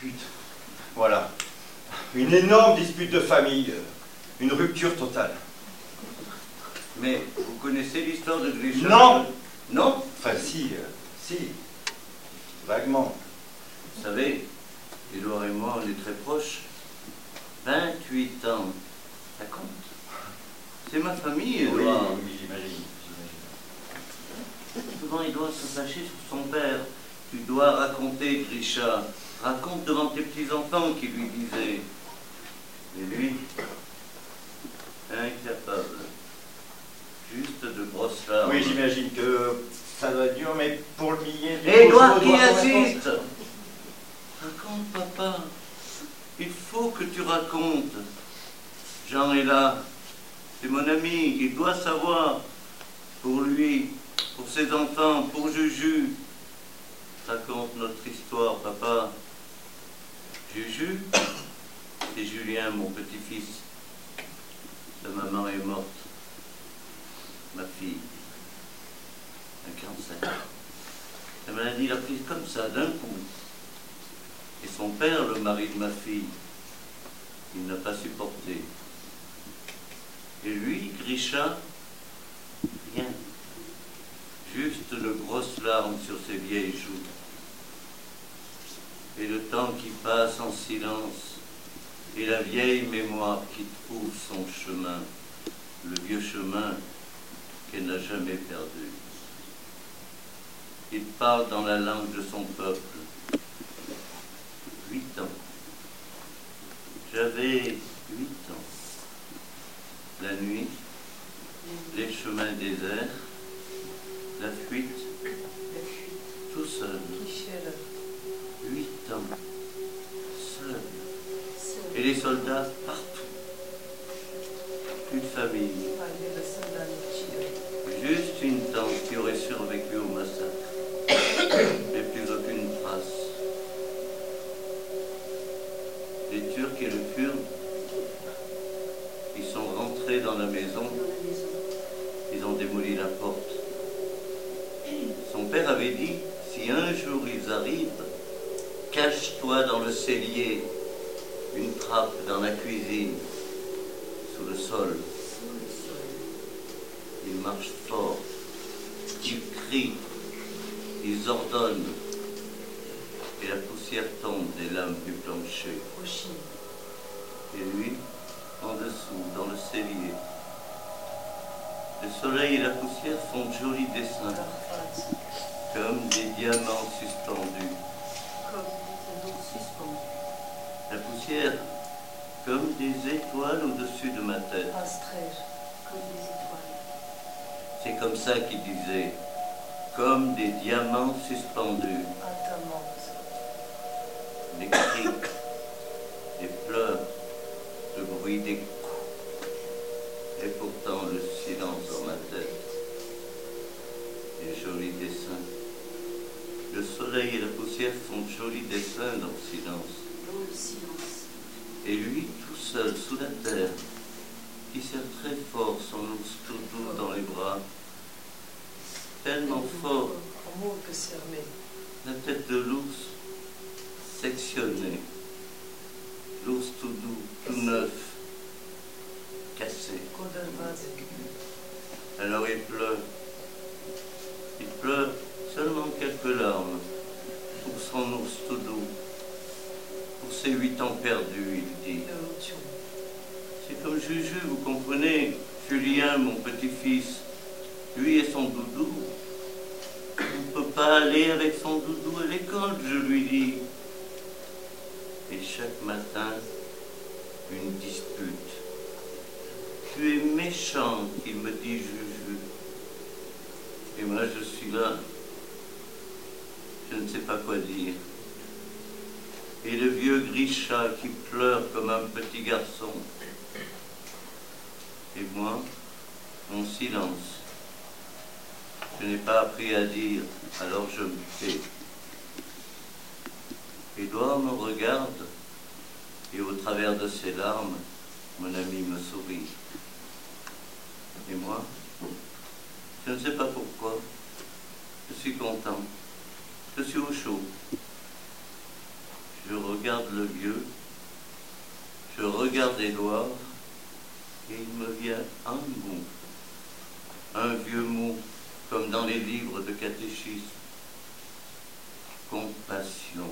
dispute. Voilà. Une énorme dispute de famille. Une rupture totale. Mais vous connaissez l'histoire de Grisha? Non. Non? Enfin, si. Vaguement. Vous savez, Édouard et moi, on est très proches. 28 ans. Ça compte? C'est ma famille, Édouard. Oui, j'imagine. Souvent, il doit se fâcher sur son père. Tu dois raconter, Grisha. Raconte devant tes petits-enfants, qui lui disaient. Et lui, incapable. Juste de grosses larmes. Oui, j'imagine que ça doit être dur, mais pour le billet... Édouard qui assiste! Raconte, papa. Il faut que tu racontes. Jean est là. C'est mon ami. Il doit savoir. Pour lui, pour ses enfants, pour Juju. Raconte notre histoire, papa. Juju, c'est Julien, mon petit-fils. Sa maman est morte. Ma fille, un cancer. La maladie l'a prise comme ça, d'un coup. Et son père, le mari de ma fille, il n'a pas supporté. Et lui, Grisha, rien. Juste de grosses larmes sur ses vieilles joues. Et le temps qui passe en silence, et la vieille mémoire qui trouve son chemin, le vieux chemin qu'elle n'a jamais perdu. Il parle dans la langue de son peuple. 8 ans. J'avais 8 ans. La nuit, les chemins déserts, la fuite, tout seul. 8 ans, seul. Et les soldats partout. Plus de famille. Juste une tante qui aurait survécu au massacre. Mais plus aucune trace. Les Turcs et le Kurde, ils sont rentrés dans la maison. Ils ont démoli la porte. Son père avait dit, si un jour ils arrivent, cache-toi dans le cellier, une trappe dans la cuisine, sous le sol. Ils marchent fort, ils crient, ils ordonnent, et la poussière tombe des lames du plancher. Et lui, en dessous, dans le cellier, le soleil et la poussière font de jolis dessins, comme des diamants suspendus. La poussière, comme des étoiles au-dessus de ma tête. C'est comme ça qu'il disait, comme des diamants suspendus. Des cris, des pleurs, le bruit des coups, et pourtant le silence dans ma tête. Les jolis dessins. Le soleil et la poussière font de jolis dessins dans le silence. Et lui, tout seul, sous la terre, qui serre très fort son ours tout doux dans les bras, tellement fort, la tête de l'ours sectionnée, l'ours tout doux, tout neuf, cassé. Alors il pleure seulement quelques larmes pour son ours tout doux, pour ses 8 ans perdus, il dit. C'est comme Juju, vous comprenez, Julien, mon petit-fils, lui et son doudou. On ne peut pas aller avec son doudou à l'école, je lui dis. Et chaque matin, une dispute. Tu es méchant, il me dit Juju. Et moi, je suis là. Je ne sais pas quoi dire. Et le vieux Grisha qui pleure comme un petit garçon. Et moi, mon silence. Je n'ai pas appris à dire, alors je me tais. Édouard me regarde, et au travers de ses larmes, mon ami me sourit. Et moi, je ne sais pas pourquoi, je suis content, je suis au chaud. Je regarde le vieux, je regarde Édouard, et il me vient un mot, un vieux mot, comme dans les livres de catéchisme. Compassion.